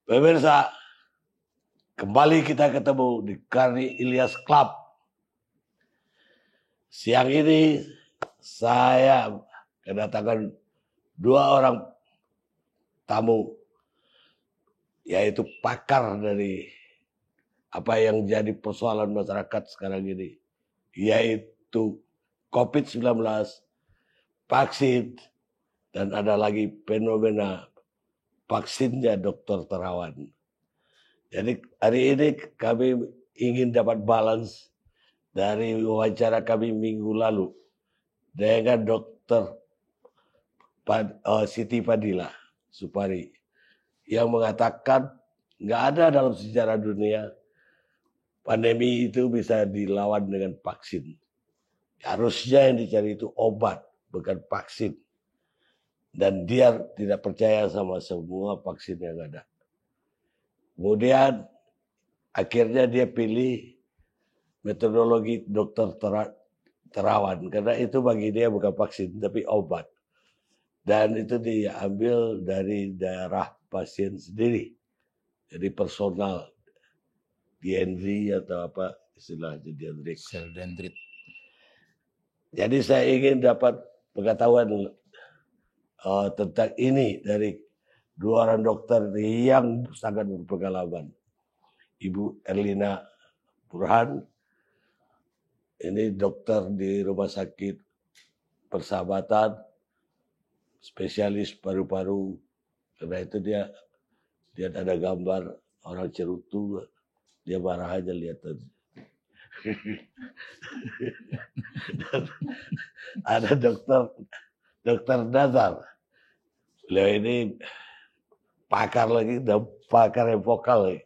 Pemirsa, kembali kita ketemu di Karni Ilyas Club. Siang ini saya kedatangan dua orang tamu, yaitu pakar dari apa yang jadi persoalan masyarakat sekarang ini, yaitu COVID-19, vaksin, dan ada lagi fenomena vaksinnya Dr. Terawan. Jadi hari ini kami ingin dapat balance dari wawancara kami minggu lalu dengan Dr. Siti Fadila Supari yang mengatakan nggak ada dalam sejarah dunia pandemi itu bisa dilawan dengan vaksin. Harusnya yang dicari itu obat, bukan vaksin. Dan dia tidak percaya sama semua vaksin yang ada. Kemudian akhirnya dia pilih metodologi Dr. Terawan. Karena itu bagi dia bukan vaksin, tapi obat. Dan itu diambil dari daerah pasien sendiri. Jadi personal. DND atau apa istilahnya dendrit. Sel dendrit. Jadi saya ingin dapat pengetahuan tentang ini dari dua orang dokter yang sangat berpengalaman. Ibu Erlina Burhan, ini dokter di Rumah Sakit Persahabatan, spesialis paru-paru. Karena itu dia ada gambar orang cerutu, dia marah aja lihat tadi. Ada dokter Nazar. Beliau ini pakar lagi, dan pakar yang vokal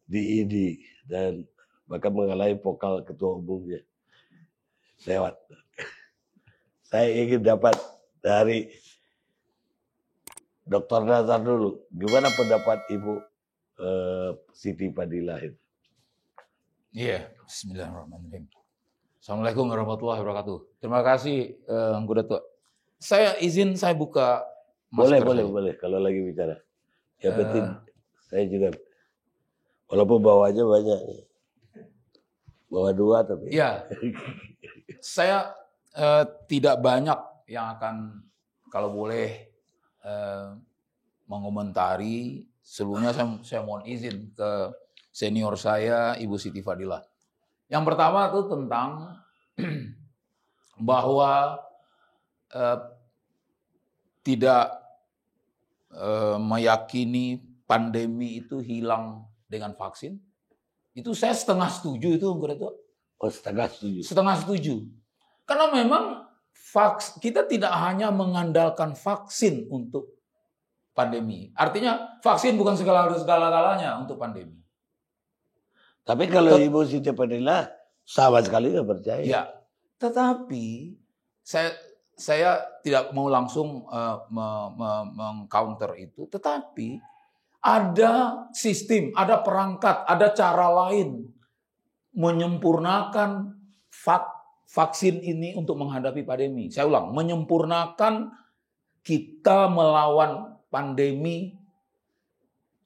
di ID dan bahkan mengalami vokal ketua umumnya. Lewat. Saya ingin dapat dari Dr. Nazar dulu, gimana pendapat Ibu Siti Fadila itu? Iya, bismillahirrahmanirrahim. Assalamualaikum warahmatullahi wabarakatuh. Terima kasih, Ngku Datuk. Saya buka masker. Boleh. Kalau lagi bicara. Yang penting saya juga, walaupun bawahnya banyak. Bawa dua tapi. Iya. Saya tidak banyak yang akan, kalau boleh, mengomentari. Sebelumnya saya mohon izin ke senior saya, Ibu Siti Fadila. Yang pertama itu tentang bahwa tidak meyakini pandemi itu hilang dengan vaksin. Itu saya setengah setuju itu. Oh, setengah setuju. Setengah setuju. Karena memang kita tidak hanya mengandalkan vaksin untuk pandemi. Artinya vaksin bukan segala-galanya untuk pandemi. Tapi kalau Ibu Siti Fadila sama sekali nggak percaya. Ya, tetapi saya tidak mau langsung meng-counter itu. Tetapi ada sistem, ada perangkat, ada cara lain menyempurnakan vaksin ini untuk menghadapi pandemi. Saya ulang, menyempurnakan kita melawan pandemi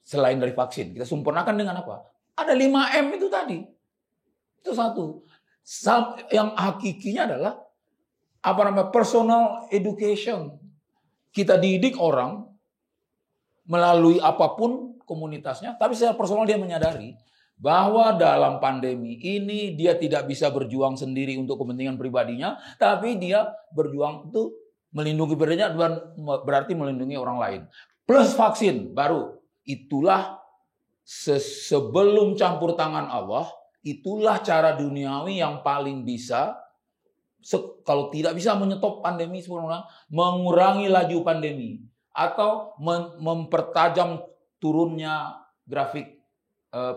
selain dari vaksin. Kita sempurnakan dengan apa? Ada 5M itu tadi. Itu satu. Yang hakikinya adalah personal education. Kita didik orang melalui apapun komunitasnya, tapi secara personal dia menyadari bahwa dalam pandemi ini dia tidak bisa berjuang sendiri untuk kepentingan pribadinya, tapi dia berjuang untuk melindungi dirinya dan berarti melindungi orang lain. Plus vaksin baru. Itulah sebelum campur tangan Allah, itulah cara duniawi yang paling bisa, kalau tidak bisa menyetop pandemi sebenarnya, mengurangi laju pandemi atau mempertajam turunnya grafik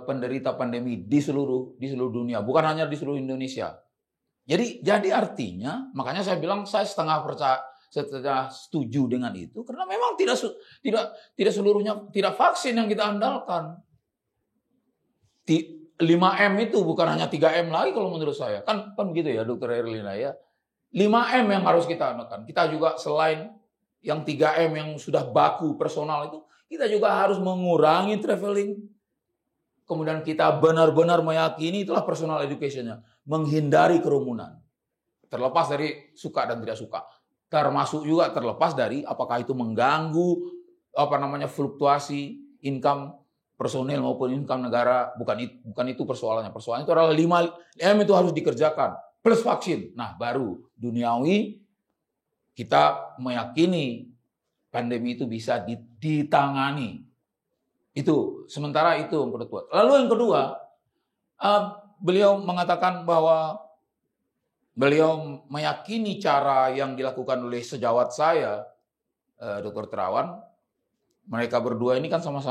penderita pandemi di seluruh dunia, bukan hanya di seluruh Indonesia. Jadi artinya, makanya saya bilang saya setengah setuju dengan itu, karena memang tidak seluruhnya tidak vaksin yang kita andalkan. 5M itu bukan hanya 3M lagi kalau menurut saya. Kan begitu ya Dokter Erlina ya. 5M yang harus kita andalkan. Kita juga selain yang 3M yang sudah baku personal itu, kita juga harus mengurangi traveling. Kemudian kita benar-benar meyakini itulah personal education-nya. Menghindari kerumunan. Terlepas dari suka dan tidak suka. Termasuk juga terlepas dari apakah itu mengganggu fluktuasi income personil maupun income negara. Bukan itu persoalannya. Persoalannya itu adalah 5M itu harus dikerjakan. Plus vaksin. Nah, baru duniawi kita meyakini pandemi itu bisa ditangani. Itu, sementara itu yang kedua. Lalu yang kedua, beliau mengatakan bahwa beliau meyakini cara yang dilakukan oleh sejawat saya, Dr. Terawan. Mereka berdua ini kan sama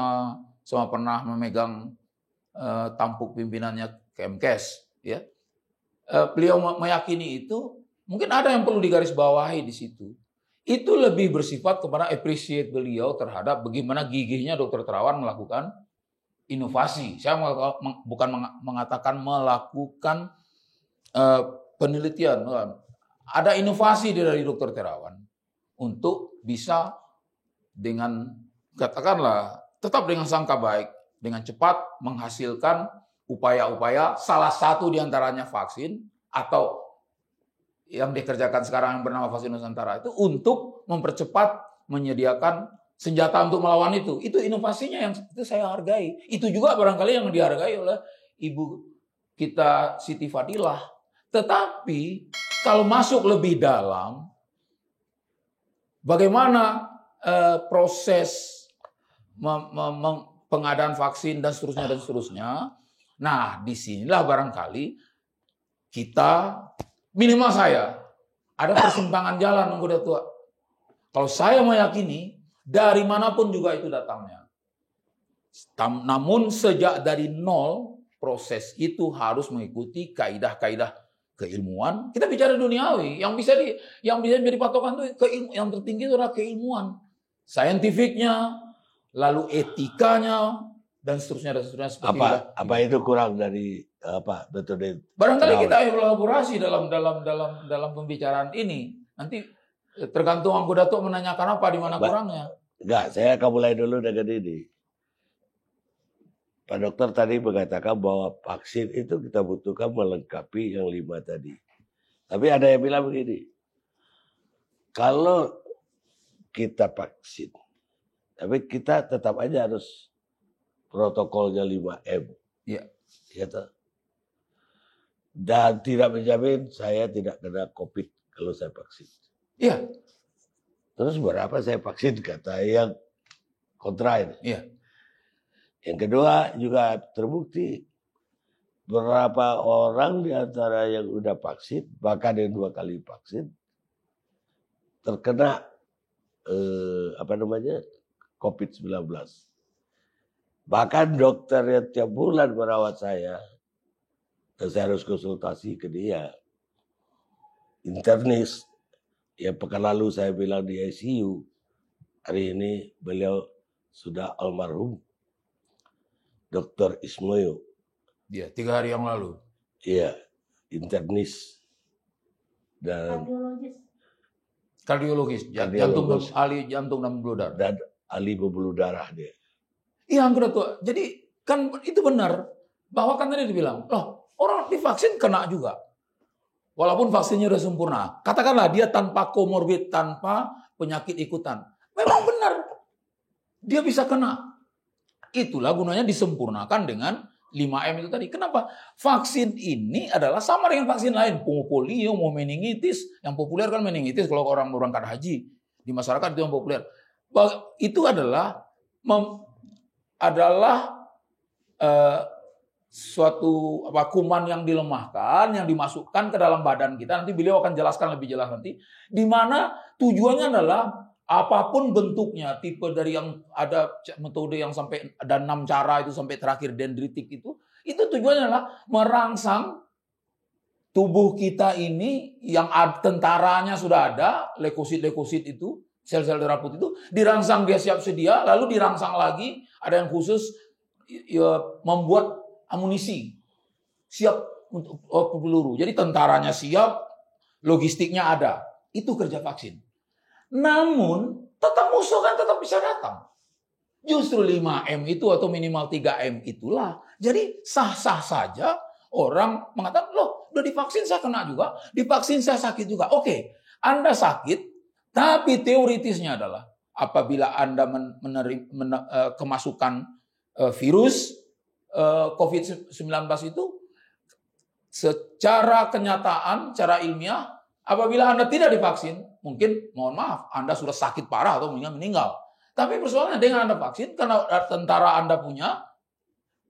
pernah memegang tampuk pimpinannya Kemkes. Ya. Beliau meyakini itu, mungkin ada yang perlu digarisbawahi di situ. Itu lebih bersifat kepada appreciate beliau terhadap bagaimana gigihnya Dr. Terawan melakukan inovasi. Saya bukan mengatakan melakukan penelitian. Ada inovasi dari Dr. Terawan untuk bisa dengan, katakanlah, tetap dengan sangka baik, dengan cepat menghasilkan upaya-upaya, salah satu diantaranya vaksin, atau yang dikerjakan sekarang yang bernama Vaksin Nusantara itu untuk mempercepat menyediakan senjata untuk melawan itu. Itu inovasinya yang itu saya hargai. Itu juga barangkali yang dihargai oleh Ibu kita Siti Fadilah. Tetapi kalau masuk lebih dalam, bagaimana proses pengadaan vaksin dan seterusnya. Nah, disinilah barangkali kita, minimal saya, ada persimpangan jalan udah tua. Kalau saya meyakini, dari manapun juga itu datangnya. Namun sejak dari nol, proses itu harus mengikuti kaidah-kaidah keilmuan. Kita bicara duniawi, yang bisa menjadi patokan itu yang tertinggi itu adalah keilmuan. Saintifiknya, lalu etikanya, dan seterusnya seperti itu. Apa itu kurang dari metode? Barangkali kita elaborasi dalam pembicaraan ini. Nanti tergantung Anggo Datuk menanyakan apa, di mana kurangnya. Enggak, saya akan mulai dulu dengan ini. Pak Dokter tadi mengatakan bahwa vaksin itu kita butuhkan melengkapi yang 5 tadi. Tapi ada yang bilang begini, kalau kita vaksin, tapi kita tetap aja harus protokolnya 5M. Iya. Gitu. Dan tidak menjamin saya tidak kena COVID kalau saya vaksin. Iya. Terus berapa saya vaksin, kata yang kontra ini. Iya. Yang kedua juga terbukti berapa orang di antara yang udah vaksin, bahkan yang 2 kali vaksin, terkena COVID-19. Bahkan dokter yang tiap bulan merawat saya, dan saya harus konsultasi ke dia, internis, yang pekan lalu saya bilang di ICU, hari ini beliau sudah almarhum, Dr. Ismoyo. Iya, 3 hari yang lalu. Iya, internis dan kardiologis, ahli jantung dan pembuluh darah. Dan ahli pembuluh darah dia. Iya, tuh. Jadi kan itu benar bahwa kan tadi dibilang, loh, orang divaksin kena juga. Walaupun vaksinnya sudah sempurna. Katakanlah dia tanpa komorbid, tanpa penyakit ikutan. Memang benar. Dia bisa kena. Itulah gunanya disempurnakan dengan 5M itu tadi. Kenapa? Vaksin ini adalah sama dengan vaksin lain. Mau polio, mau meningitis. Yang populer kan meningitis kalau orang berangkat haji. Di masyarakat itu yang populer. Itu adalah suatu kuman yang dilemahkan, yang dimasukkan ke dalam badan kita. Nanti beliau akan jelaskan lebih jelas nanti. Di mana tujuannya adalah apapun bentuknya, tipe dari yang ada metode yang sampai ada 6 cara itu sampai terakhir dendritik itu tujuannya adalah merangsang tubuh kita ini yang tentaranya sudah ada, leukosit itu, sel-sel darah putih itu dirangsang, dia siap sedia, lalu dirangsang lagi, ada yang khusus membuat amunisi, siap untuk peluru. Jadi tentaranya siap, logistiknya ada. Itu kerja vaksin. Namun tetap musuh kan tetap bisa datang. Justru 5M itu atau minimal 3M itulah. Jadi sah-sah saja orang mengatakan, loh udah divaksin saya kena juga, divaksin saya sakit juga. Oke, Anda sakit, tapi teoritisnya adalah apabila Anda kemasukan virus COVID-19 itu, secara kenyataan, secara ilmiah, apabila Anda tidak divaksin, mungkin mohon maaf, Anda sudah sakit parah atau meninggal. Tapi persoalannya dengan Anda vaksin, karena tentara Anda punya,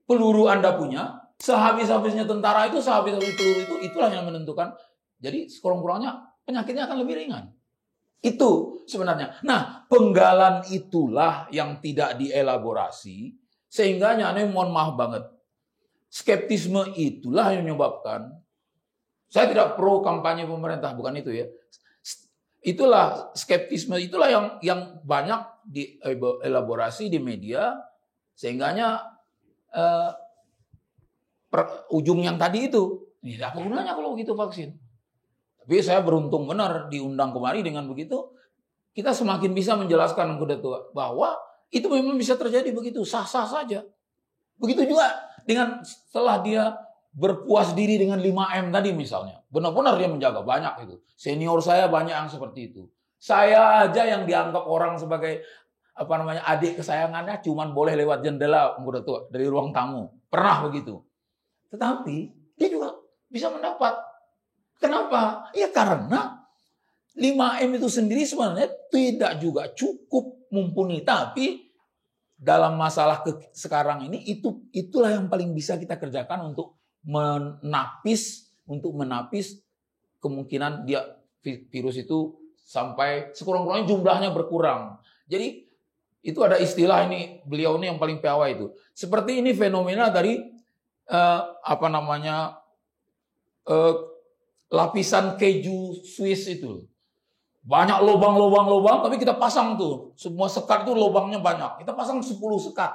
peluru Anda punya, sehabis-habisnya tentara itu, sehabis-habis peluru itu, itulah yang menentukan. Jadi sekurang-kurangnya penyakitnya akan lebih ringan. Itu sebenarnya. Nah, penggalan itulah yang tidak dielaborasi, sehingga ini mohon maaf banget. Skeptisme itulah yang menyebabkan, saya tidak pro kampanye pemerintah, bukan itu ya. Itulah skeptisme, itulah yang banyak dielaborasi di media, sehingganya ujung yang tadi itu, tidak apa gunanya kalau begitu vaksin. Tapi saya beruntung benar diundang kemari dengan begitu, kita semakin bisa menjelaskan kepada tua bahwa itu memang bisa terjadi begitu, sah-sah saja. Begitu juga dengan setelah dia berpuas diri dengan 5M tadi misalnya. Benar-benar dia menjaga, banyak itu. Senior saya banyak yang seperti itu. Saya aja yang dianggap orang sebagai adik kesayangannya cuman boleh lewat jendela dari ruang tamu. Pernah begitu. Tetapi dia juga bisa mendapat. Kenapa? Ya karena 5M itu sendiri sebenarnya tidak juga cukup mumpuni. Tapi dalam masalah sekarang ini itulah yang paling bisa kita kerjakan untuk menapis kemungkinan dia virus itu sampai sekurang-kurangnya jumlahnya berkurang. Jadi itu ada istilah ini, beliau ini yang paling piawai itu. Seperti ini fenomena dari lapisan keju Swiss itu. Banyak lubang-lubang, tapi kita pasang tuh. Semua sekat itu lubangnya banyak. Kita pasang 10 sekat.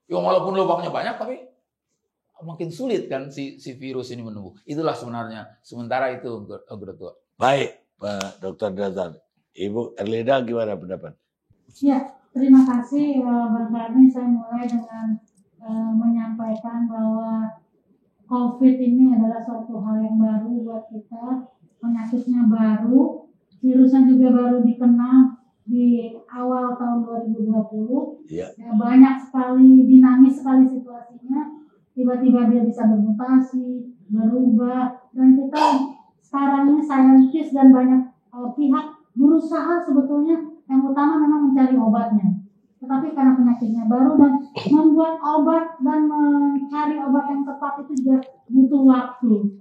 Ya walaupun lubangnya banyak, tapi makin sulit kan si virus ini menumbuh. Itulah sebenarnya. Sementara itu, Tua. Baik, Pak Dr. Dazan. Ibu Erlida gimana pendapat? Ya, terima kasih. Barangkali saya mulai dengan menyampaikan bahwa COVID ini adalah suatu hal yang baru buat kita. Penyakitnya baru, virusnya juga baru dikenal di awal tahun 2020. Ya, banyak sekali, dinamis sekali situasinya. Tiba-tiba dia bisa bermutasi, berubah, dan kita sekarang ini saintis dan banyak pihak berusaha sebetulnya yang utama memang mencari obatnya. Tetapi karena penyakitnya baru dan membuat obat dan mencari obat yang tepat itu juga butuh waktu.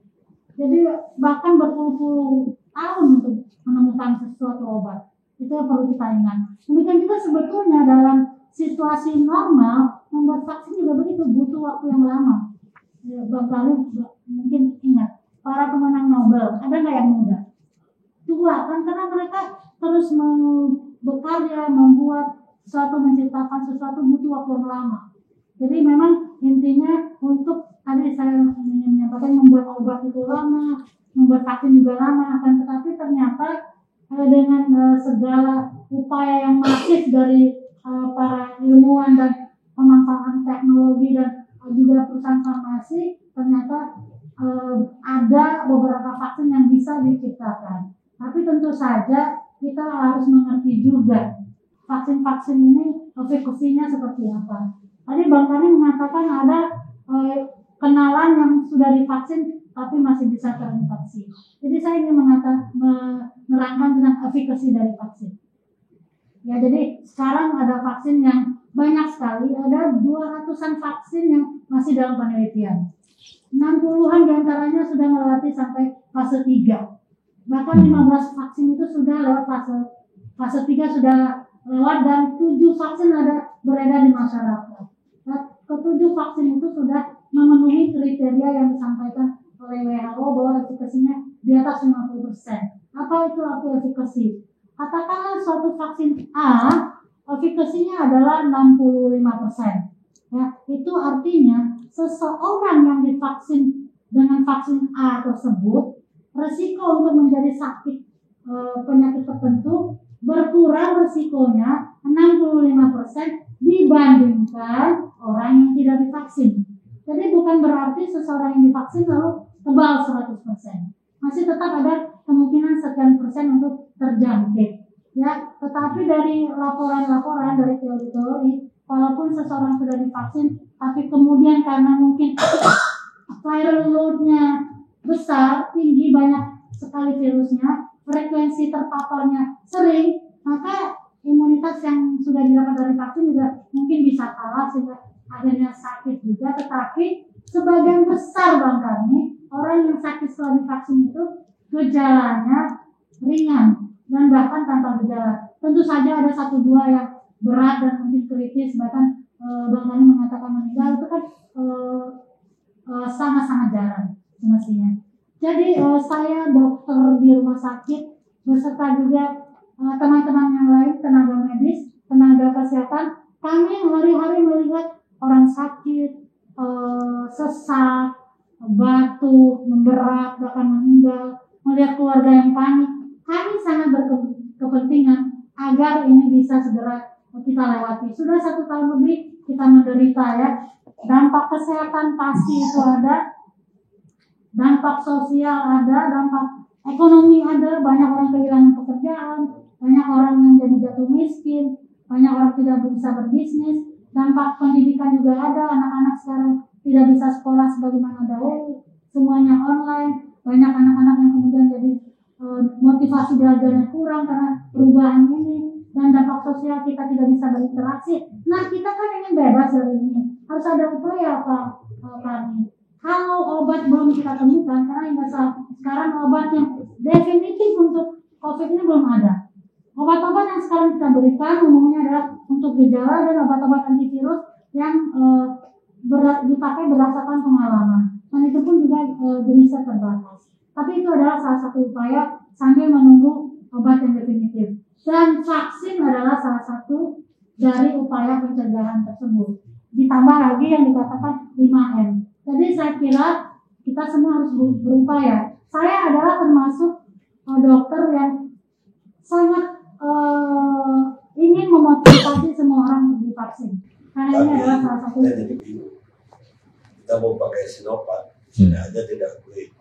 Jadi bahkan berpuluh-puluh tahun untuk menemukan sesuatu obat. Itu yang perlu kita ingat. Demikian juga sebetulnya dalam situasi normal, membuat vaksin juga begitu, butuh waktu yang lama. Lalu mungkin ingat, para pemenang Nobel, ada nggak yang muda? Tua, kan karena mereka terus bekerja, membuat sesuatu, menciptakan sesuatu butuh waktu yang lama. Jadi memang intinya untuk, tadi saya menyampaikan membuat obat itu lama, membuat vaksin juga lama, akan tetapi ternyata dengan segala upaya yang masif dari para ilmuwan dan pemanfaatan teknologi dan juga perusahaan farmasi, ternyata ada beberapa vaksin yang bisa diciptakan. Tapi tentu saja kita harus mengerti juga vaksin-vaksin ini efekasinya seperti apa. Tadi Bang Kani mengatakan ada kenalan yang sudah divaksin tapi masih bisa terinfeksi. Jadi saya ingin menerangkan tentang efikasi dari vaksin. Ya, jadi sekarang ada vaksin yang banyak sekali, ada 200-an vaksin yang masih dalam penelitian. 60-an diantaranya sudah melewati sampai fase 3. Bahkan 15 vaksin itu sudah lewat fase 3 sudah lewat, dan 7 vaksin ada beredar di masyarakat. Nah, ke-7 vaksin itu sudah memenuhi kriteria yang disampaikan oleh WHO bahwa efikasinya di atas 50%. Apa itu arti efikasi? Katakanlah suatu vaksin A, efikasinya adalah 65%. Ya, itu artinya seseorang yang divaksin dengan vaksin A tersebut, resiko untuk menjadi sakit penyakit tertentu berkurang resikonya 65% dibandingkan orang yang tidak divaksin. Jadi bukan berarti seseorang yang divaksin lalu kebal 100%. Masih tetap ada kemungkinan sekian persen untuk terjangkit. Ya, tetapi dari laporan-laporan dari teori-teori, walaupun seseorang sudah divaksin, tapi kemudian karena mungkin viral load-nya besar, tinggi, banyak sekali virusnya, frekuensi terpaparnya sering, maka imunitas yang sudah didapat dari vaksin juga mungkin bisa kalah sehingga akhirnya sakit juga. Tetapi sebagian besar Bang Karni, orang yang sakit setelah divaksin itu gejalanya ringan dan bahkan tanpa gejala. Tentu saja ada 1-2 yang berat dan mungkin kritis, bahkan Bang Karni mengatakan meninggal, itu kan sangat-sangat jarang semestinya. Jadi saya dokter di rumah sakit beserta juga teman-teman yang lain, tenaga medis, tenaga kesehatan, kami hari-hari melihat orang sakit, sesak, batuk, memberat, bahkan meninggal, melihat keluarga yang panik. Kami sangat berkepentingan agar ini bisa segera kita lewati. Sudah 1 tahun lebih kita menderita ya. Dampak kesehatan pasti itu ada, dampak sosial ada, dampak ekonomi ada, banyak orang kehilangan pekerjaan, banyak orang yang jadi jatuh miskin, banyak orang tidak bisa berbisnis, dampak pendidikan juga ada, anak-anak sekarang tidak bisa sekolah sebagaimana dahulu, semuanya online, banyak anak-anak yang kemudian jadi motivasi belajarnya kurang karena perubahan ini, dan dampak sosial kita tidak bisa berinteraksi. Nah, kita kan ingin bebas dari ini, harus ada upaya apa kami. Kalau obat belum kita temukan, karena hingga sekarang obat yang definitif untuk COVID ini belum ada. Obat-obat yang sekarang kita berikan umumnya adalah untuk gejala dan obat-obat antivirus yang dipakai berdasarkan pengalaman. Dan itu pun juga jenisnya terbatas. Tapi itu adalah salah satu upaya sambil menunggu obat yang definitif. Dan vaksin adalah salah satu dari upaya pencegahan tersebut. Ditambah lagi yang dikatakan 5M. Jadi saya kira kita semua harus berupaya. Saya adalah termasuk dokter yang sangat ingin memotivasi semua orang untuk divaksin. Karena ini adalah salah satu. Kita mau pakai Sinovac, sudah aja tidak boleh.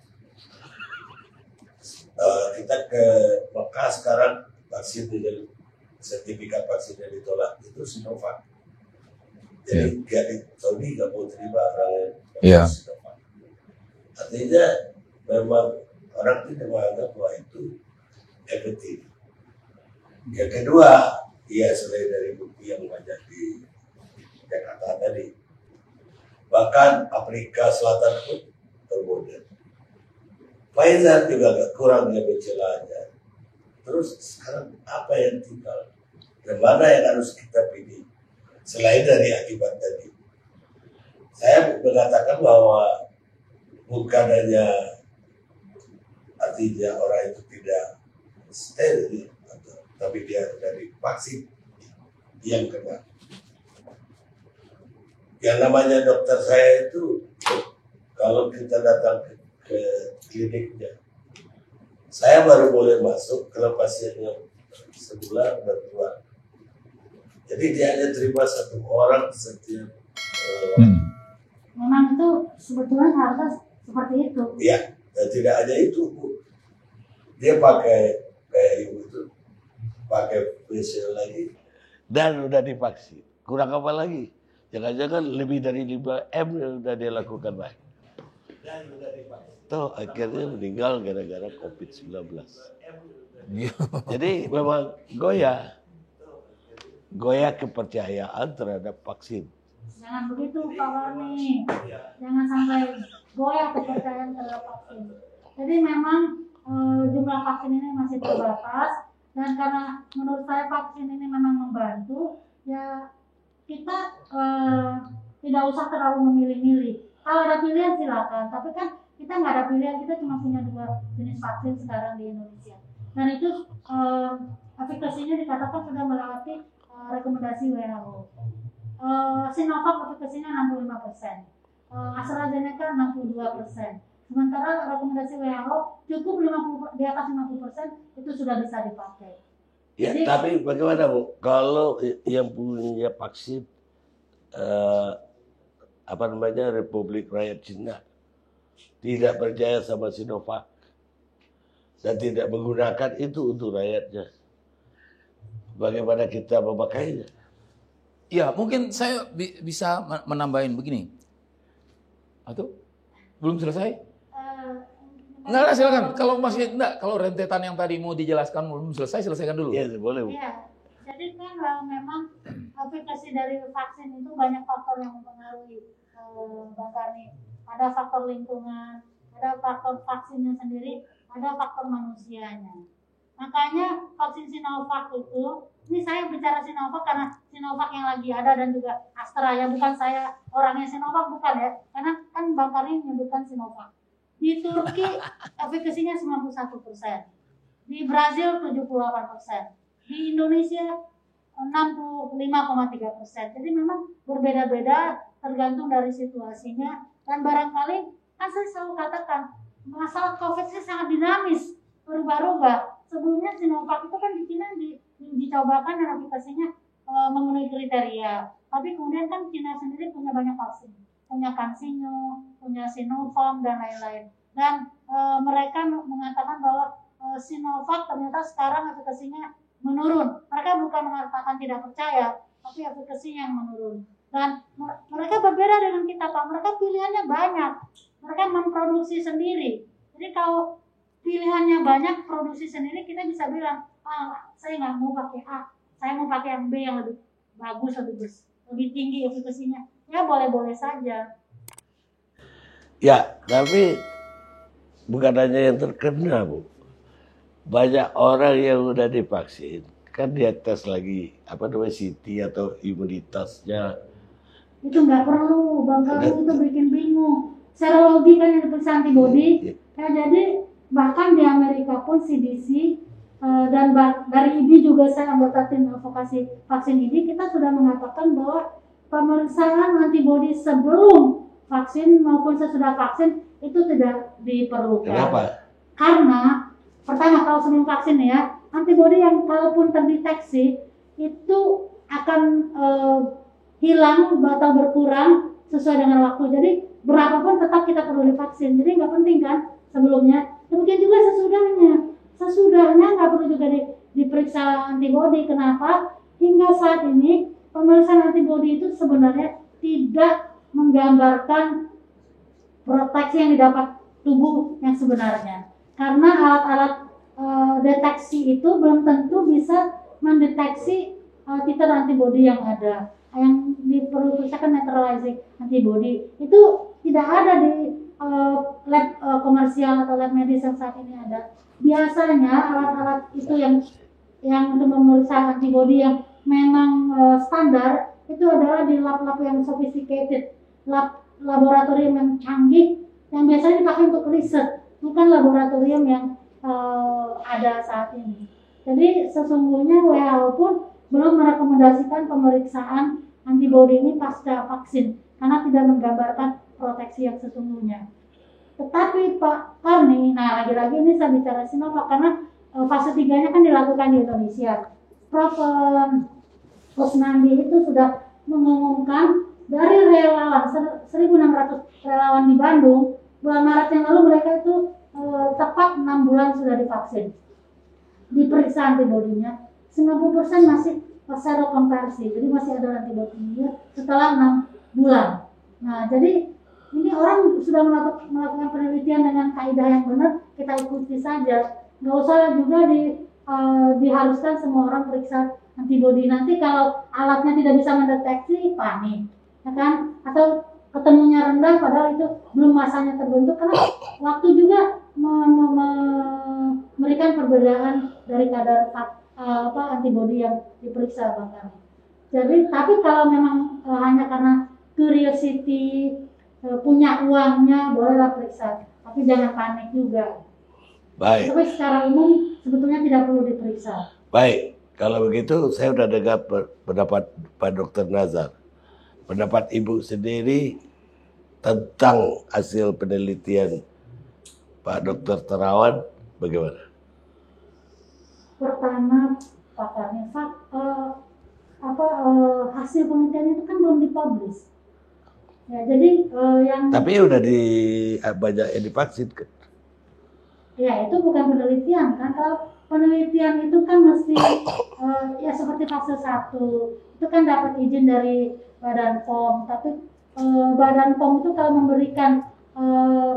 Kita ke Mekah sekarang vaksin dengan sertifikat vaksin yang ditolak itu Sinovac. Jadi di Saudi nggak mau terima orang yang Sinovac. Artinya memang orang tidak menganggap bahwa itu efektif. Yang kedua, ya selain dari bukti yang banyak di Jakarta tadi, bahkan Afrika Selatan pun termodern. Pfizer juga agak kurang ya gejalanya. Terus sekarang apa yang tinggal? Dan mana yang harus kita pilih? Selain dari akibat tadi. Saya mengatakan bahwa bukan hanya artinya orang itu tidak steril, tapi dia dari vaksin yang kena. Yang namanya dokter saya itu, kalau kita datang ke kliniknya, saya baru boleh masuk kalau pasiennya sebulan dan 2. Jadi dia hanya terima 1 orang setiap. Memang itu sebetulnya harusnya seperti itu. Ya, dan tidak hanya itu, Bu. Dia pakai kayak ibu itu, pakai facial lagi, dan udah divaksin. Kurang apa lagi? Jangan-jangan lebih dari 5M yang udah dia lakukan lagi. Dan udah divaksin. Tuh akhirnya meninggal gara-gara COVID-19. Jadi memang goyah kepercayaan terhadap vaksin. Jangan begitu Pak Warni, jangan sampai goyah kepercayaan terhadap vaksin. Jadi memang jumlah vaksin ini masih terbatas, dan karena menurut saya vaksin ini memang membantu, ya kita tidak usah terlalu memilih-milih. Kalau ada pilihan silakan, tapi kan kita nggak ada pilihan, kita cuma punya 2 jenis vaksin sekarang di Indonesia. Dan itu efikasinya dikatakan sudah melewati rekomendasi WHO. Sinovac efikasinya 65%, AstraZeneca 62%. Sementara rekomendasi WHO cukup 50, di atas 50% itu sudah bisa dipakai. Ya, jadi, tapi bagaimana Bu? Kalau yang punya vaksin Republik Rakyat Cina tidak percaya sama Sinovac dan tidak menggunakan itu untuk rakyatnya. Bagaimana kita memakainya? Ya, mungkin saya bisa menambahin begini. Atau belum selesai? Enggak, silakan. Kalau masih enggak, kalau rentetan yang tadi mau dijelaskan belum selesai, selesaikan dulu. Iya, boleh. Iya. Jadi kan memang aplikasi dari vaksin itu banyak faktor yang mempengaruhi, Bang Karni. Ada faktor lingkungan, ada faktor vaksinnya sendiri, ada faktor manusianya. Makanya vaksin Sinovac itu, ini saya bicara Sinovac karena Sinovac yang lagi ada dan juga Astra ya, bukan saya orangnya Sinovac, bukan ya. Karena kan Bang Karni menyebutkan Sinovac. Di Turki efikasinya 91%, di Brazil 78%, di Indonesia 65,3%. Jadi memang berbeda-beda tergantung dari situasinya, dan barangkali kan saya selalu katakan masalah COVID ini sangat dinamis, berubah-ubah. Sebelumnya Sinovac itu kan di Cina dicobakan dan efikasinya memenuhi kriteria, tapi kemudian kan Cina sendiri punya banyak vaksin, punya CanSino, punya Sinopharm dan lain-lain, dan mereka mengatakan bahwa Sinovac ternyata sekarang efikasinya menurun. Mereka bukan mengatakan tidak percaya, tapi efikasinya yang menurun. Dan mereka berbeda dengan kita, Pak. Mereka pilihannya banyak. Mereka memproduksi sendiri. Jadi kalau pilihannya banyak, produksi sendiri, kita bisa bilang, saya nggak mau pakai A, saya mau pakai yang B yang lebih bagus, lebih tinggi efikasinya. Ya boleh-boleh saja. Ya, tapi bukan hanya yang terkena, Bu. Banyak orang yang udah divaksin, kan dia tes lagi, CT atau imunitasnya. Itu nggak perlu, Bang Karni, itu bikin bingung. Serologi kan yang diperiksa antibody. Ya, jadi bahkan di Amerika pun CDC dan dari ID juga saya anggota tim advokasi vaksin ID, kita sudah mengatakan bahwa pemeriksaan antibody sebelum vaksin maupun sesudah vaksin itu tidak diperlukan. Kenapa? Karena pertama, kalau sebelum vaksin ya, antibody yang kalaupun terdeteksi itu akan hilang atau berkurang sesuai dengan waktu. Jadi berapapun tetap kita perlu divaksin. Jadi nggak penting kan sebelumnya. Demikian juga sesudahnya. Sesudahnya nggak perlu juga diperiksa antibody. Kenapa? Hingga saat ini pemeriksaan antibody itu sebenarnya tidak menggambarkan proteksi yang didapat tubuh yang sebenarnya. Karena alat-alat deteksi itu belum tentu bisa mendeteksi titer antibody yang ada. Yang diperlukan neutralizing antibody itu tidak ada di lab komersial atau lab medis yang saat ini ada. Biasanya alat-alat itu yang untuk memeriksa antibody yang memang standar itu adalah di lab-lab yang sophisticated, laboratorium yang canggih yang biasanya dipakai untuk riset, bukan laboratorium yang ada saat ini. Jadi sesungguhnya WHO pun belum merekomendasikan pemeriksaan antibody ini pasca vaksin karena tidak menggambarkan proteksi yang sesungguhnya. Tetapi Pak Karni, nah lagi-lagi ini saya bicara Sinovac karena fase 3-nya kan dilakukan di Indonesia. Prof. Kusnandi itu sudah mengumumkan dari relawan 1.600 relawan di Bandung, bulan Maret yang lalu mereka itu tepat 6 bulan sudah divaksin. Diperiksa antibodinya, 90% masih serokonversi, jadi masih ada antibodinya setelah 6 bulan. Nah, jadi ini orang sudah melakukan penelitian dengan kaidah yang benar, kita ikuti saja. Nggak usah juga diharuskan semua orang periksa antibodi. Nanti kalau alatnya tidak bisa mendeteksi, panik, ya kan? Atau ketemunya rendah padahal itu belum masanya terbentuk, karena waktu juga memberikan perbedaan dari kadar antibodi yang diperiksa bahkan. Jadi tapi kalau memang hanya karena curiosity, punya uangnya, bolehlah periksa, tapi jangan panik juga. Baik. Tapi secara umum sebetulnya tidak perlu diperiksa. Baik, kalau begitu saya sudah dengar pendapat Pak Dr. Nazar. Pendapat Ibu sendiri tentang hasil penelitian Pak Dr. Terawan bagaimana? Pertama, Pak Karni, hasil penelitian itu kan belum dipublish. Ya, jadi yang Tapi udah banyak yang divaksin kan. ya itu bukan penelitian kan. Kalau penelitian itu kan mesti ya seperti fase 1 itu kan dapat izin dari Badan POM, tapi Badan POM itu kalau memberikan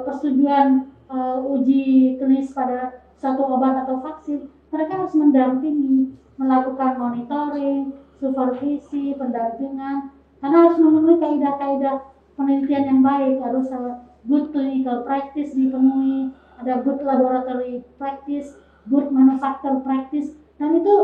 persetujuan uji klinis pada suatu obat atau vaksin, mereka harus mendampingi, melakukan monitoring, supervisi, pendampingan, karena harus memenuhi kaidah-kaidah penelitian yang baik, harus good clinical practice dipenuhi, ada good laboratory practice, good manufacture practice, dan itu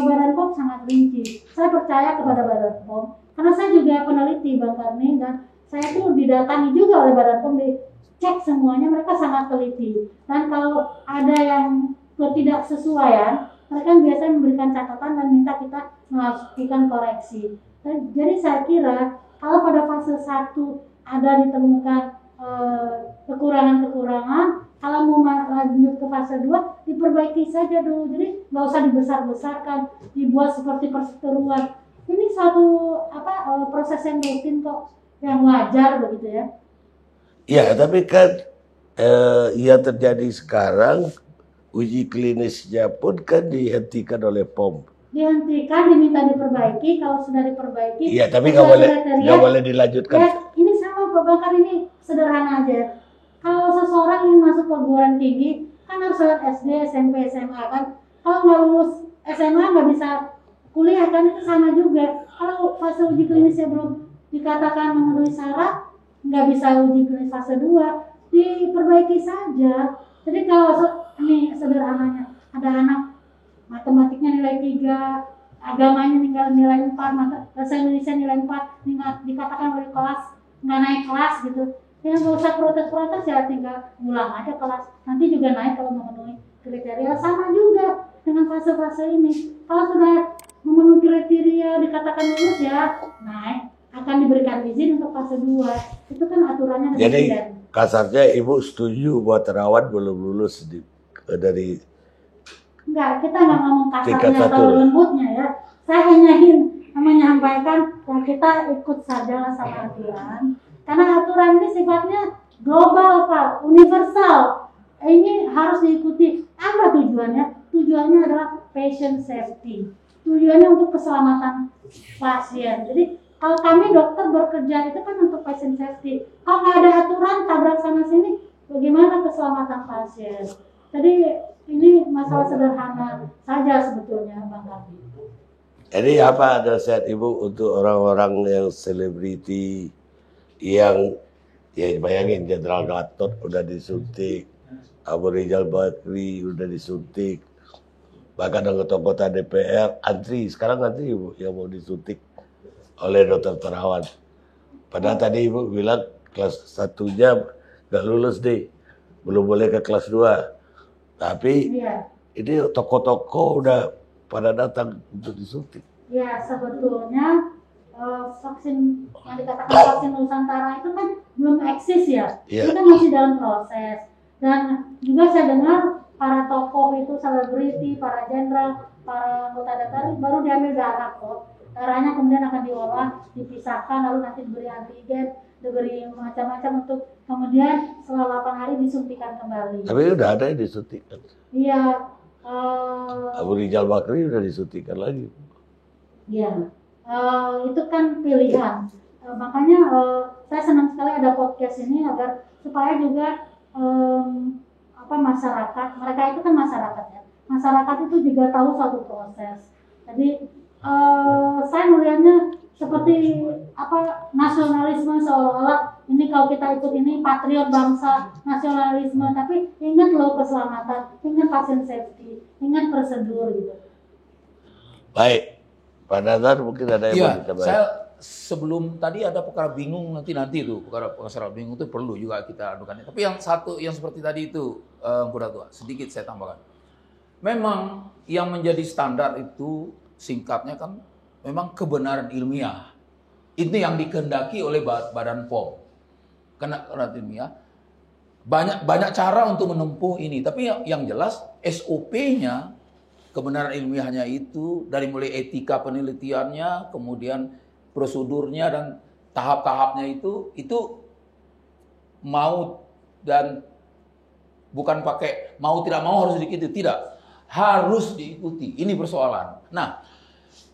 Badan POM sangat rinci. Saya percaya kepada Badan POM karena saya juga peneliti Bang Karni, dan saya tuh didatangi juga oleh Badan POM, dicek semuanya, mereka sangat teliti. Dan kalau ada yang ketidaksesuaian, mereka biasanya memberikan catatan dan minta kita melakukan koreksi. Jadi saya kira kalau pada fase 1 ada ditemukan kekurangan-kekurangan, kalau mau lanjut ke fase 2 diperbaiki saja dulu. Jadi nggak usah dibesar-besarkan, dibuat seperti perseteruan. Ini suatu proses yang rutin kok, yang wajar begitu ya. Ya, tapi kan yang terjadi sekarang uji klinisnya pun kan dihentikan oleh POM. Dihentikan, diminta diperbaiki. Kalau sudah diperbaiki, iya, tapi nggak boleh dilanjutkan. Ya, ini sama Pak Bakar, ini sederhana aja. Kalau seseorang ingin masuk perguruan tinggi kan harus lewat SD, SMP, SMA kan. Kalau nggak lulus SMA nggak bisa kuliah kan, itu sama juga. Kalau fase uji klinisnya belum dikatakan memenuhi syarat, nggak bisa uji klinis fase 2, diperbaiki saja. Jadi kalau ini sederhananya, ada anak matematiknya nilai 3, agamanya nilai 4, bahasa Indonesia nilai 4, dikatakan oleh kelas nggak naik kelas gitu. Ya nggak usah protes-protes, ya tinggal ulang aja kelas, nanti juga naik kalau memenuhi kriteria. Sama juga dengan fase-fase ini, kalau sudah memenuhi kriteria dikatakan lulus ya naik, akan diberikan izin untuk fase 2. Itu kan aturannya. Jadi kasarnya Ibu setuju buat terawan belum lulus dari enggak, kita nggak ngomong kasarnya atau lembutnya ya. Saya hanya ingin menyampaikan bahwa kita ikut saja sama aturan. Karena aturan ini sifatnya global Pak, universal. Ini harus diikuti. Apa tujuannya? Tujuannya adalah patient safety. Tujuannya untuk keselamatan pasien. Jadi kalau kami dokter bekerja itu kan untuk patient safety. Kalau nggak ada aturan, tabrak sana sini, bagaimana keselamatan pasien? Jadi ini masalah sederhana saja sebetulnya Bang Kabi. Jadi apa nasihat Ibu untuk orang-orang yang selebriti yang ya bayangin Jenderal Gatot udah disuntik, Abu Rizal Bakri udah disuntik, bahkan anggota-anggota DPR antri, sekarang antri Ibu yang mau disuntik oleh Dr. Terawan. Padahal tadi Ibu bilang kelas 1-nya nggak lulus deh, belum boleh ke kelas 2. Tapi ini toko-toko udah pada datang untuk disuntik. Ya, sebetulnya vaksin yang dikatakan vaksin Nusantara itu kan belum eksis ya. Itu kan masih dalam proses. Dan juga saya dengar para tokoh itu, selebriti, para jenderal, para anggota DPR baru diambil darah kok. Darahnya kemudian akan diolah, dipisahkan, lalu nanti diberi antigen, diberi macam-macam untuk kemudian setelah 8 hari disuntikan kembali. Tapi udah ada yang disuntikan. Iya. Abu Rizal Bakri udah disuntikan lagi. Iya. Itu kan pilihan. Makanya saya senang sekali ada podcast ini agar supaya juga masyarakat, mereka itu kan masyarakat ya. Masyarakat itu juga tahu suatu proses. Jadi saya melihatnya seperti nasionalisme, seolah-olah ini kalau kita ikut ini patriot bangsa, nasionalisme, tapi ingat loh keselamatan, ingat patient safety, ingat prosedur gitu. Baik. Pak Nazar mungkin ada yang mau ditambahkan. Saya sebelum tadi ada perkara bingung nanti itu perkara bingung itu perlu juga kita adukan. Tapi yang satu yang seperti tadi itu kuda tua sedikit saya tambahkan. Memang yang menjadi standar itu singkatnya kan memang kebenaran ilmiah. Itu yang dikehendaki oleh Badan POM. Kebenaran ilmiah. Banyak cara untuk menempuh ini, tapi yang jelas SOP-nya kebenaran ilmiahnya itu, dari mulai etika penelitiannya, kemudian prosedurnya dan tahap-tahapnya itu mau dan bukan pakai mau tidak mau harus diikuti, tidak. Harus diikuti. Ini persoalan. Nah,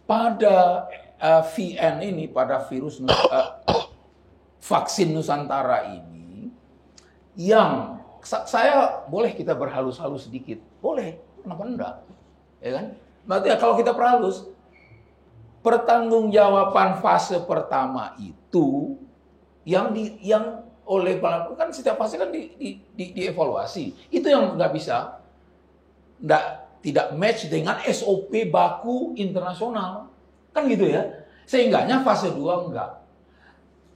pada VN ini, pada virus vaksin Nusantara ini, yang saya boleh kita berhalus-halus sedikit, boleh, kenapa enggak? Ya kan? Berarti kalau kita perhalus, pertanggungjawaban fase pertama itu yang oleh kan setiap fase kan dievaluasi. Itu yang nggak bisa, tidak match dengan SOP baku internasional. Kan gitu ya. Sehingganya fase 2 enggak.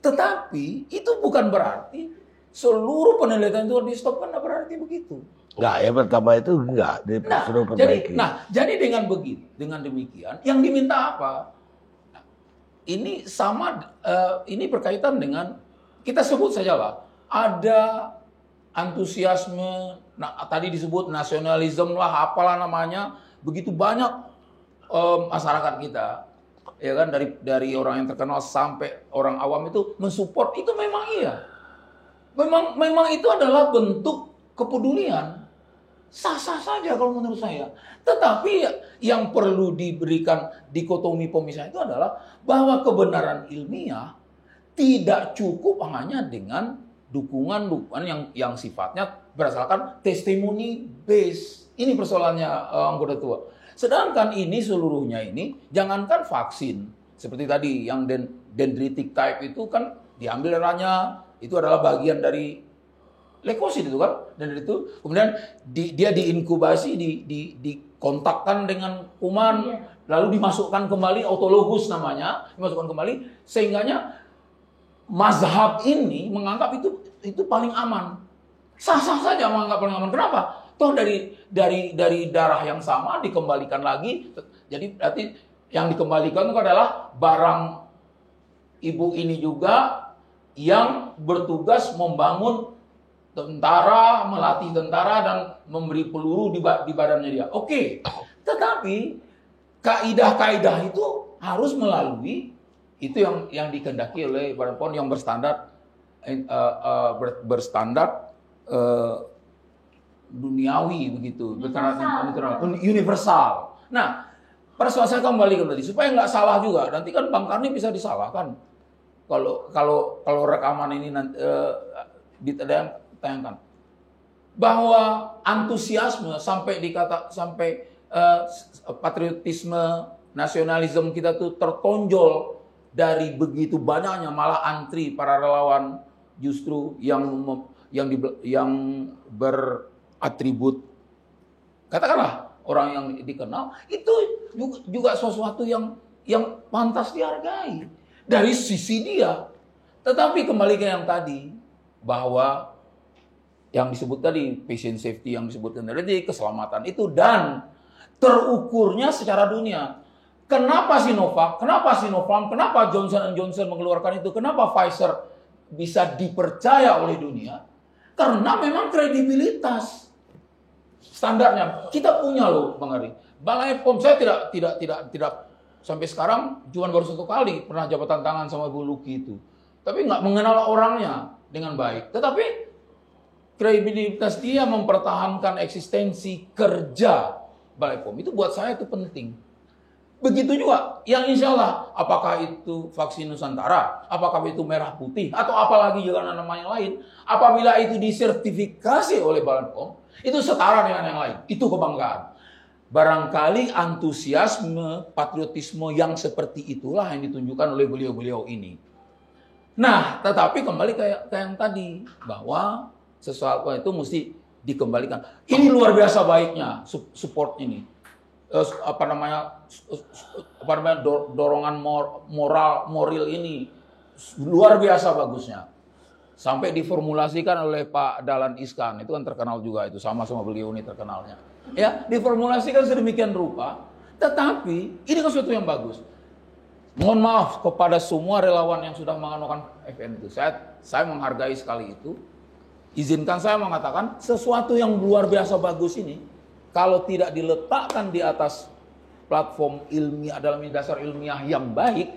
Tetapi itu bukan berarti seluruh penelitian itu di-stop, kan enggak berarti begitu. Enggak, ya pertama itu enggak disuruh perbaiki. Jadi dengan begitu, dengan demikian, yang diminta apa? Ini sama, ini berkaitan dengan, kita sebut saja lah, ada antusiasme, tadi disebut nasionalisme lah, apalah namanya, begitu banyak masyarakat kita, ya kan, dari orang yang terkenal sampai orang awam itu mensupport, itu memang iya. Memang itu adalah bentuk kepedulian. Sah-sah saja kalau menurut saya. Tetapi yang perlu diberikan dikotomi pemisah itu adalah bahwa kebenaran ilmiah tidak cukup hanya dengan dukungan yang sifatnya berdasarkan testimoni base. Ini persoalannya anggota tua. Sedangkan ini seluruhnya ini, jangankan vaksin. Seperti tadi yang dendritic type itu kan diambil darahnya, itu adalah bagian dari leukosit itu kan, dan itu kemudian dia diinkubasi, dikontakkan dengan kuman, lalu dimasukkan kembali, autologus namanya, dimasukkan kembali, sehingganya mazhab ini menganggap itu paling aman. Sah-sah saja menganggap paling aman. Kenapa? Toh dari darah yang sama dikembalikan lagi, jadi berarti yang dikembalikan itu adalah barang ibu ini juga yang bertugas membangun tentara, melatih tentara, dan memberi peluru di badannya dia. Oke. Tetapi kaidah-kaidah itu harus melalui itu yang dikehendaki oleh Badan PON yang berstandar duniawi begitu, universal. Nah, persoalan saya kembali ke tadi supaya nggak salah juga. Nanti kan Bang Karni bisa disalahkan kalau rekaman ini nanti ditayangkan bahwa antusiasme sampai patriotisme, nasionalisme kita tuh tertonjol dari begitu banyaknya, malah antri para relawan justru yang beratribut katakanlah orang yang dikenal, itu juga sesuatu yang pantas dihargai dari sisi dia. Tetapi kembali ke yang tadi, bahwa yang disebut tadi patient safety yang disebutkan tadi, keselamatan itu, dan terukurnya secara dunia. Kenapa Sinovac, kenapa Sinopharm, kenapa Johnson & Johnson mengeluarkan itu, kenapa Pfizer bisa dipercaya oleh dunia? Karena memang kredibilitas standarnya kita punya loh, Bang Ari. Balai POM saya tidak sampai sekarang cuma baru 1 kali pernah jabatan tangan sama Bu Luki itu. Tapi nggak mengenal orangnya dengan baik. Tetapi kredibilitas dia mempertahankan eksistensi kerja Balai POM itu buat saya itu penting. Begitu juga yang insya Allah, apakah itu vaksin Nusantara, apakah itu merah putih, atau apalagi juga namanya lain, apabila itu disertifikasi oleh Badan POM, itu setara dengan yang lain. Itu kebanggaan. Barangkali antusiasme, patriotisme yang seperti itulah yang ditunjukkan oleh beliau-beliau ini. Nah, tetapi kembali ke yang tadi, bahwa sesuatu itu mesti dikembalikan. Ini luar biasa baiknya support ini. Dorongan moral ini luar biasa bagusnya. Sampai diformulasikan oleh Pak Dahlan Iskan, itu kan terkenal juga, itu sama-sama beliau ini terkenalnya. Ya, diformulasikan sedemikian rupa, tetapi ini kan sesuatu yang bagus. Mohon maaf kepada semua relawan yang sudah menganukan FN itu. Saya menghargai sekali itu. Izinkan saya mengatakan sesuatu yang luar biasa bagus ini kalau tidak diletakkan di atas platform ilmiah dalam dasar ilmiah yang baik,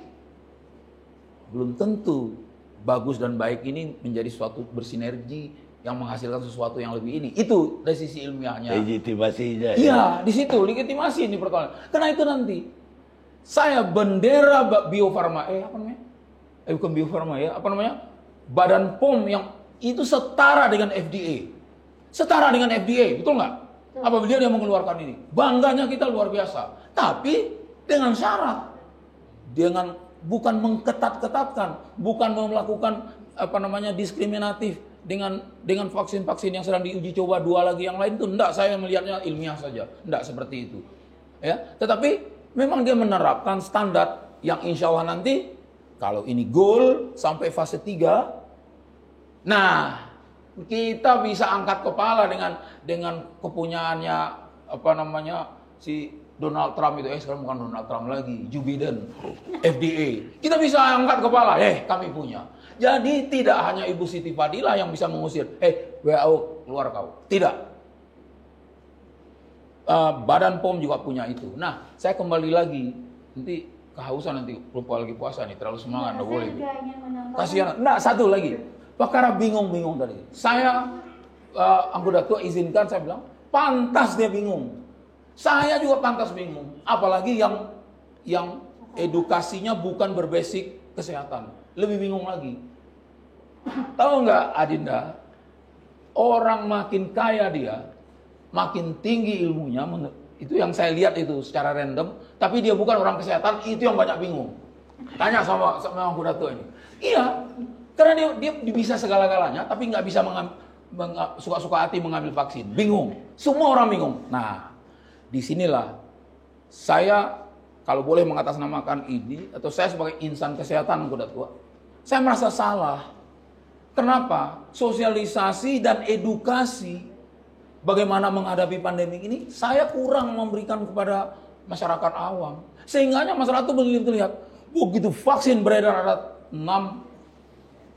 belum tentu bagus dan baik ini menjadi suatu bersinergi yang menghasilkan sesuatu yang lebih ini. Itu dari sisi ilmiahnya. Legitimasinya. Iya, di situ legitimasi ini pertolongan. Karena itu nanti saya bendera Bio Farma, apa namanya? Bukan Bio Farma ya, apa namanya? Badan POM yang itu setara dengan FDA. Setara dengan FDA, betul nggak? Apabila dia mengeluarkan ini, bangganya kita luar biasa. Tapi dengan syarat, dengan bukan mengketat-ketatkan, bukan melakukan diskriminatif dengan vaksin-vaksin yang sedang diuji coba 2 lagi yang lain itu enggak, saya melihatnya ilmiah saja, enggak seperti itu. Ya, tetapi memang dia menerapkan standar yang insya Allah nanti kalau ini goal sampai fase 3, nah kita bisa angkat kepala dengan kepunyaannya si Donald Trump itu, sekarang bukan Donald Trump lagi, Joe Biden, FDA. Kita bisa angkat kepala, kami punya. Jadi tidak hanya Ibu Siti Fadila yang bisa mengusir, WHO keluar kau. Tidak. Badan POM juga punya itu. Nah, saya kembali lagi, nanti kehausan nanti lupa lagi puasa nih, terlalu semangat, nggak boleh. Kasihan. Nah, satu lagi, perkara bingung-bingung tadi. Saya anggota tua izinkan, saya bilang, pantas dia bingung. Saya juga pantas bingung, apalagi yang edukasinya bukan berbasic kesehatan, lebih bingung lagi. Tahu nggak Adinda, orang makin kaya dia, makin tinggi ilmunya, itu yang saya lihat itu secara random, tapi dia bukan orang kesehatan, itu yang banyak bingung. Tanya sama anggota tua ini. Iya, karena dia bisa segala-galanya, tapi nggak bisa suka-suka hati mengambil vaksin, bingung. Semua orang bingung. Nah, disinilah saya kalau boleh mengatasnamakan ini, atau saya sebagai insan kesehatan anggota tua, saya merasa salah. Kenapa? Sosialisasi dan edukasi bagaimana menghadapi pandemi ini saya kurang memberikan kepada masyarakat awam. Sehingganya masyarakat itu melihat begitu vaksin beredar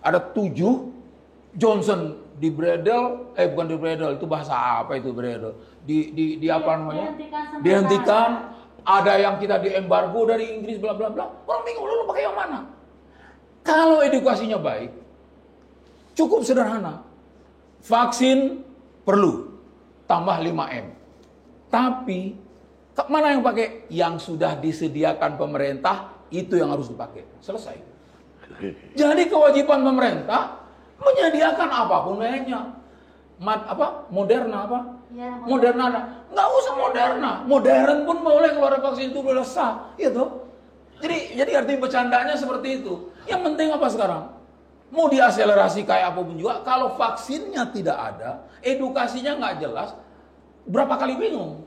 ada 7 Johnson di bredel, bukan di bredel, itu bahasa apa itu bredel? Di apa namanya? Dihentikan. Ada yang kita diembargo dari Inggris bla bla bla. Orang bingung lalu pakai yang mana? Kalau edukasinya baik, cukup sederhana. Vaksin perlu tambah 5M. Tapi mana yang pakai? Yang sudah disediakan pemerintah itu yang harus dipakai. Selesai. Jadi kewajiban pemerintah menyediakan apapun mereknya. Moderna apa? Ya, Moderna. Nggak usah Moderna. Modern pun boleh keluar vaksin itu udah sah, gitu. Jadi artinya bercandanya seperti itu. Yang penting apa sekarang? Mau diakselerasi kayak apapun juga, kalau vaksinnya tidak ada, edukasinya nggak jelas, berapa kali bingung.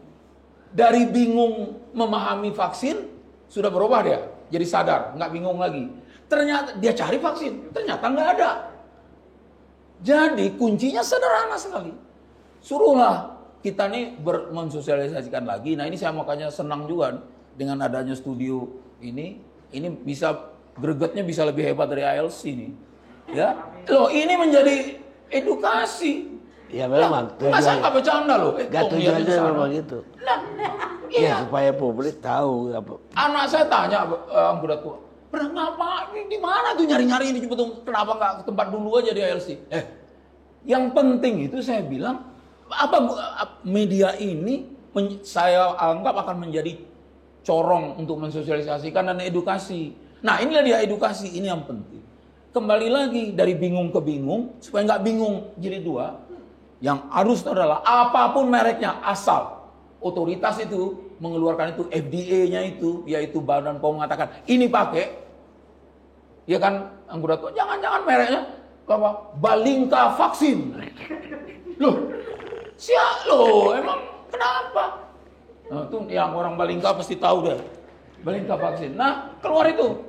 Dari bingung memahami vaksin, sudah berubah dia. Jadi sadar, nggak bingung lagi. Ternyata dia cari vaksin, ternyata nggak ada. Jadi kuncinya sederhana sekali. Suruhlah kita nih mensosialisasikan lagi. Nah ini saya makanya senang juga dengan adanya studio ini. Ini bisa gregetnya bisa lebih hebat dari ALC nih. Ya, loh ini menjadi edukasi. Ya memang. Masa nggak bercanda loh? Tujuannya memang gitu. Nah, ya supaya publik tahu. Anak saya tanya anggota tua, pernah ngapain? Di mana tuh nyari-nyari ini? Kenapa nggak ke tempat dulu aja di ALC? Yang penting itu saya bilang, media ini saya anggap akan menjadi corong untuk mensosialisasikan dan edukasi. Nah inilah dia edukasi, ini yang penting. Kembali lagi dari bingung ke bingung, supaya nggak bingung jilid 2. Yang harus adalah apapun mereknya, asal otoritas itu mengeluarkan itu, FDA-nya itu, yaitu Badan POM mengatakan ini pakai, ya kan anggota tua, jangan-jangan mereknya apa? Balingka vaksin. Loh, emang kenapa? Nah, itu yang orang Balingka pasti tahu deh. Balingka vaksin. Nah, keluar itu.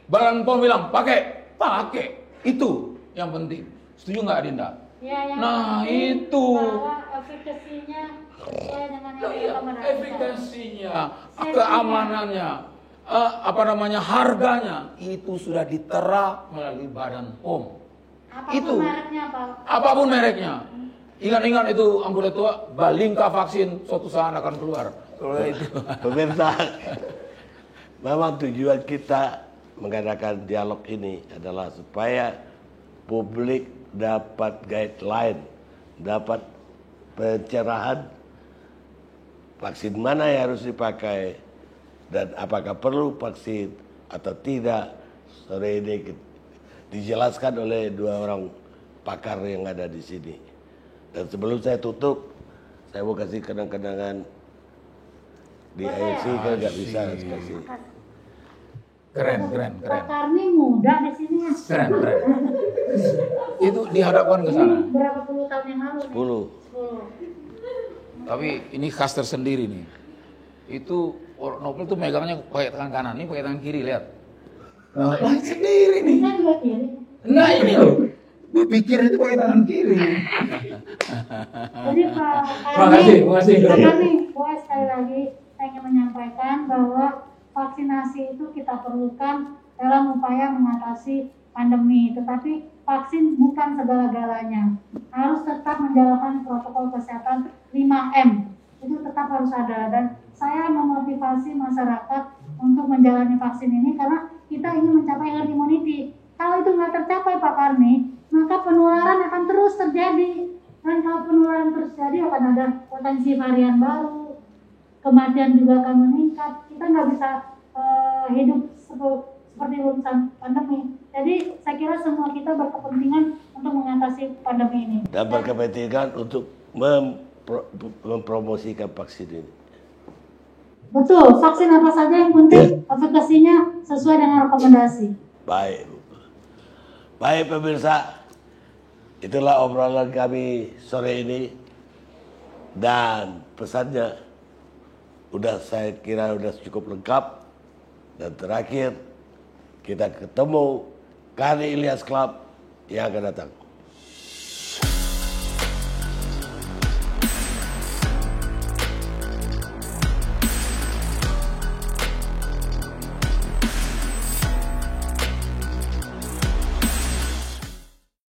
Badan POM bilang, pakai. Itu yang penting. Setuju nggak, Dinda? Ya, nah, itu. Efikasinya sesuai dengan yang efikasinya, keamanannya, harganya itu sudah ditera melalui Badan POM. Apapun mereknya, Pak. Apapun mereknya. Ingat-ingat itu anggota tua, balingkah vaksin suatu saat akan keluar. Kalau itu. Pemirsa, memang tujuan kita mengadakan dialog ini adalah supaya publik dapat guideline, dapat pencerahan vaksin mana yang harus dipakai dan apakah perlu vaksin atau tidak. Sore ini dijelaskan oleh dua orang pakar yang ada di sini. Dan sebelum saya tutup, saya mau kasih kenang-kenangan di IFC kan nggak bisa kasih. Keren. Pak Karni muda di sini ya. Keren. Itu dihadapkan ke sana. Ini berapa puluh tahun yang lalu? 10. Tapi ini khas tersendiri nih. Itu Novel tuh megangnya pakai tangan kanan, ini pakai tangan kiri, lihat. Sendiri nih. Saya juga kiri. Nah ini loh. Gue pikir itu pakai tangan kiri. Jadi Pak Makasih. Pak Karni, sekali lagi saya ingin menyampaikan bahwa vaksinasi itu kita perlukan dalam upaya mengatasi pandemi. Tetapi vaksin bukan segala-galanya. Harus tetap menjalankan protokol kesehatan 5M. Itu tetap harus ada. Dan saya memotivasi masyarakat untuk menjalani vaksin ini karena kita ingin mencapai herd immunity. Kalau itu nggak tercapai Pak Karni, maka penularan akan terus terjadi. Dan kalau penularan terus terjadi akan ada potensi varian baru, kematian juga akan meningkat. Kita nggak bisa hidup seperti lulusan pandemi. Jadi saya kira semua kita berkepentingan untuk mengatasi pandemi ini. Dan berkepentingan untuk mempromosikan vaksin ini. Betul, vaksin apa saja yang penting efikasinya sesuai dengan rekomendasi. Baik pemirsa, itulah obrolan kami sore ini dan pesannya saya kira udah cukup lengkap. Dan terakhir kita ketemu Karni Ilyas Club yang akan datang.